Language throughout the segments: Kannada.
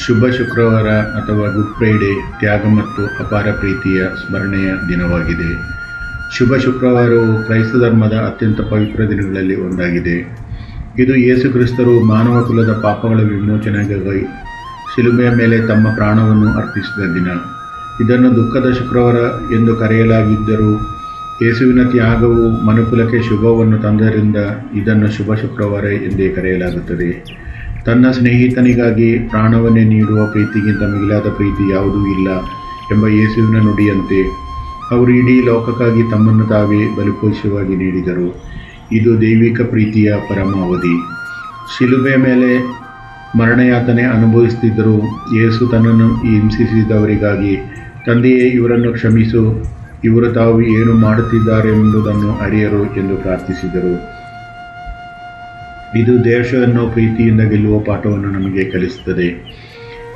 ಶುಭ ಶುಕ್ರವಾರ ಅಥವಾ ಗುಡ್ ಫ್ರೈಡೆ ತ್ಯಾಗ ಮತ್ತು ಅಪಾರ ಪ್ರೀತಿಯ ಸ್ಮರಣೆಯ ದಿನವಾಗಿದೆ. ಶುಭ ಶುಕ್ರವಾರವು ಕ್ರೈಸ್ತ ಧರ್ಮದ ಅತ್ಯಂತ ಪವಿತ್ರ ದಿನಗಳಲ್ಲಿ ಒಂದಾಗಿದೆ. ಇದು ಯೇಸು ಕ್ರಿಸ್ತರು ಮಾನವ ಕುಲದ ಪಾಪಗಳ ವಿಮೋಚನೆಗಾಗಿ ಶಿಲುಬೆಯ ಮೇಲೆ ತಮ್ಮ ಪ್ರಾಣವನ್ನು ಅರ್ಪಿಸಿದ ದಿನ. ಇದನ್ನು ದುಃಖದ ಶುಕ್ರವಾರ ಎಂದು ಕರೆಯಲಾಗಿದ್ದರೂ ಯೇಸುವಿನ ತ್ಯಾಗವು ಮನುಕುಲಕ್ಕೆ ಶುಭವನ್ನು ತಂದರಿಂದ ಇದನ್ನು ಶುಭ ಶುಕ್ರವಾರ ಎಂದೇ ಕರೆಯಲಾಗುತ್ತದೆ. ತನ್ನ ಸ್ನೇಹಿತನಿಗಾಗಿ ಪ್ರಾಣವನ್ನೇ ನೀಡುವ ಪ್ರೀತಿಗಿಂತ ಮಿಗಿಲಾದ ಪ್ರೀತಿ ಯಾವುದೂ ಇಲ್ಲ ಎಂಬ ಯೇಸುವಿನ ನುಡಿಯಂತೆ ಅವರು ಇಡೀ ಲೋಕಕ್ಕಾಗಿ ತಮ್ಮನ್ನು ತಾವೇ ಬಲಿಪಶುವಾಗಿ ನೀಡಿದರು. ಇದು ದೈವಿಕ ಪ್ರೀತಿಯ ಪರಮಾವಧಿ. ಶಿಲುಬೆಯ ಮೇಲೆ ಮರಣಯಾತನೆ ಅನುಭವಿಸುತ್ತಿದ್ದರೂ ಯೇಸು ತನ್ನನ್ನು ಹಿಂಸಿಸಿದವರಿಗಾಗಿ, ತಂದೆಯೇ ಇವರನ್ನು ಕ್ಷಮಿಸು, ಇವರು ತಾವು ಏನು ಮಾಡುತ್ತಿದ್ದಾರೆಂಬುದನ್ನು ಅರಿಯರು ಎಂದು ಪ್ರಾರ್ಥಿಸಿದರು. ಇದು ದೇಶವನ್ನು ಪ್ರೀತಿಯಿಂದ ಗೆಲ್ಲುವ ಪಾಠವನ್ನು ನಮಗೆ ಕಲಿಸುತ್ತದೆ.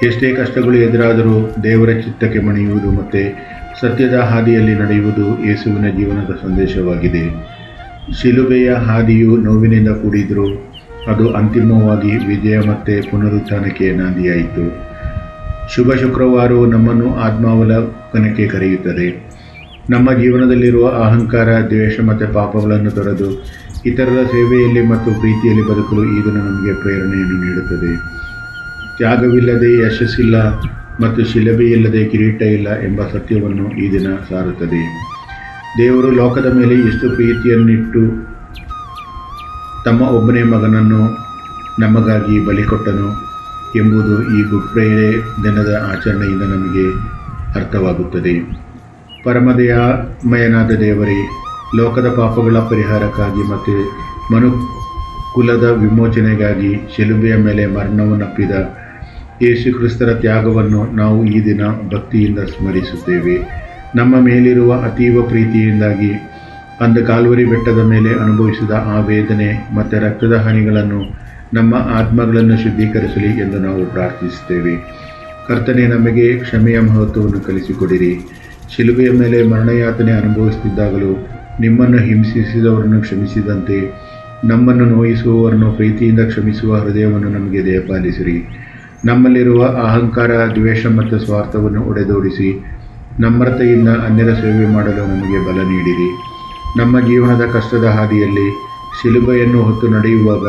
ಎಷ್ಟೇ ಕಷ್ಟಗಳು ಎದುರಾದರೂ ದೇವರ ಚಿತ್ತಕ್ಕೆ ಮಣಿಯುವುದು ಮತ್ತು ಸತ್ಯದ ಹಾದಿಯಲ್ಲಿ ನಡೆಯುವುದು ಯೇಸುವಿನ ಜೀವನದ ಸಂದೇಶವಾಗಿದೆ. ಶಿಲುಬೆಯ ಹಾದಿಯು ನೋವಿನಿಂದ ಕೂಡಿದರೂ ಅದು ಅಂತಿಮವಾಗಿ ವಿಜಯ ಮತ್ತು ಪುನರುತ್ಥಾನಕ್ಕೆ ನಾಂದಿಯಾಯಿತು. ಶುಭ ಶುಕ್ರವಾರವು ನಮ್ಮನ್ನು ಆತ್ಮಾವಲೋಕನಕ್ಕೆ ಕರೆಯುತ್ತದೆ. ನಮ್ಮ ಜೀವನದಲ್ಲಿರುವ ಅಹಂಕಾರ, ದ್ವೇಷ ಮತ್ತು ಪಾಪಗಳನ್ನು ತೊರೆದು ಇತರರ ಸೇವೆಯಲ್ಲಿ ಮತ್ತು ಪ್ರೀತಿಯಲ್ಲಿ ಬದುಕಲು ಈ ದಿನ ನಮಗೆ ಪ್ರೇರಣೆಯನ್ನು ನೀಡುತ್ತದೆ. ತ್ಯಾಗವಿಲ್ಲದೆ ಯಶಸ್ಸಿಲ್ಲ ಮತ್ತು ಶಿಲುಬೆಯಿಲ್ಲದೆ ಕಿರೀಟ ಇಲ್ಲ ಎಂಬ ಸತ್ಯವನ್ನು ಈ ದಿನ ಸಾರುತ್ತದೆ. ದೇವರು ಲೋಕದ ಮೇಲೆ ಎಷ್ಟು ಪ್ರೀತಿಯನ್ನಿಟ್ಟು ತಮ್ಮ ಒಬ್ಬನೇ ಮಗನನ್ನು ನಮಗಾಗಿ ಬಲಿಕೊಟ್ಟನು ಎಂಬುದು ಈ ಗುಡ್ ಫ್ರೈಡೆ ದಿನದ ಆಚರಣೆಯಿಂದ ನಮಗೆ ಅರ್ಥವಾಗುತ್ತದೆ. ಪರಮದಯಾಮಯನಾದ ದೇವರೇ, ಲೋಕದ ಪಾಪಗಳ ಪರಿಹಾರಕ್ಕಾಗಿ ಮತ್ತು ಮನುಕುಲದ ವಿಮೋಚನೆಗಾಗಿ ಶಿಲುಬೆಯ ಮೇಲೆ ಮರಣವನ್ನಪ್ಪಿದ ಯೇಸು ಕ್ರಿಸ್ತರ ತ್ಯಾಗವನ್ನು ನಾವು ಈ ದಿನ ಭಕ್ತಿಯಿಂದ ಸ್ಮರಿಸುತ್ತೇವೆ. ನಮ್ಮ ಮೇಲಿರುವ ಅತೀವ ಪ್ರೀತಿಯಿಂದಾಗಿ ಅಂದು ಕಾಲ್ವರಿ ಬೆಟ್ಟದ ಮೇಲೆ ಅನುಭವಿಸಿದ ಆ ವೇದನೆ ಮತ್ತು ರಕ್ತದ ಹನಿಗಳನ್ನು ನಮ್ಮ ಆತ್ಮಗಳನ್ನು ಶುದ್ಧೀಕರಿಸಲಿ ಎಂದು ನಾವು ಪ್ರಾರ್ಥಿಸುತ್ತೇವೆ. ಕರ್ತನೇ, ನಮಗೆ ಕ್ಷಮೆಯ ಮಹತ್ವವನ್ನು ಕಲಿಸಿಕೊಡಿರಿ. ಶಿಲುಬೆಯ ಮೇಲೆ ಮರಣಯಾತನೆ ಅನುಭವಿಸುತ್ತಿದ್ದಾಗಲೂ ನಿಮ್ಮನ್ನು ಹಿಂಸಿಸಿದವರನ್ನು ಕ್ಷಮಿಸಿದಂತೆ ನಮ್ಮನ್ನು ನೋಯಿಸುವವರನ್ನು ಪ್ರೀತಿಯಿಂದ ಕ್ಷಮಿಸುವ ಹೃದಯವನ್ನು ನಮಗೆ ದಯಪಾಲಿಸಿರಿ. ನಮ್ಮಲ್ಲಿರುವ ಅಹಂಕಾರ, ದ್ವೇಷ ಮತ್ತು ಸ್ವಾರ್ಥವನ್ನು ಒಡೆದೋಡಿಸಿ ನಮ್ರತೆಯಿಂದ ಅನ್ಯರ ಸೇವೆ ಮಾಡಲು ನಮಗೆ ಬಲ ನೀಡಿರಿ. ನಮ್ಮ ಜೀವನದ ಕಷ್ಟದ ಹಾದಿಯಲ್ಲಿ ಶಿಲುಬೆಯನ್ನು ಹೊತ್ತು ನಡೆಯುವಾಗ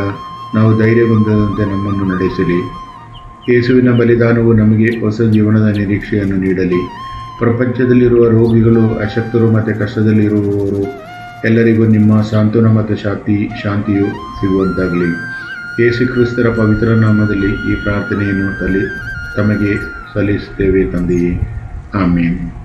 ನಾವು ಧೈರ್ಯಗೊಂಡಂತೆ ನಮ್ಮನ್ನು ನಡೆಸಲಿ. ಯೇಸುವಿನ ಬಲಿದಾನವು ನಮಗೆ ಹೊಸ ಜೀವನದ ನಿರೀಕ್ಷೆಯನ್ನು ನೀಡಲಿ. ಪ್ರಪಂಚದಲ್ಲಿರುವ ರೋಗಿಗಳು, ಅಶಕ್ತರು ಮತ್ತು ಕಷ್ಟದಲ್ಲಿರುವವರು ಎಲ್ಲರಿಗೂ ನಿಮ್ಮ ಸಾಂತ್ವನ ಮತ್ತು ಶಾಂತಿಯು ಸಿಗುವಂತಾಗಲಿ. ಯೇಸು ಕ್ರಿಸ್ತರ ಪವಿತ್ರ ನಾಮದಲ್ಲಿ ಈ ಪ್ರಾರ್ಥನೆಯನ್ನು ತಮಗೆ ಸಲ್ಲಿಸುತ್ತೇವೆ ತಂದೆಯೇ. ಆಮೇನ್.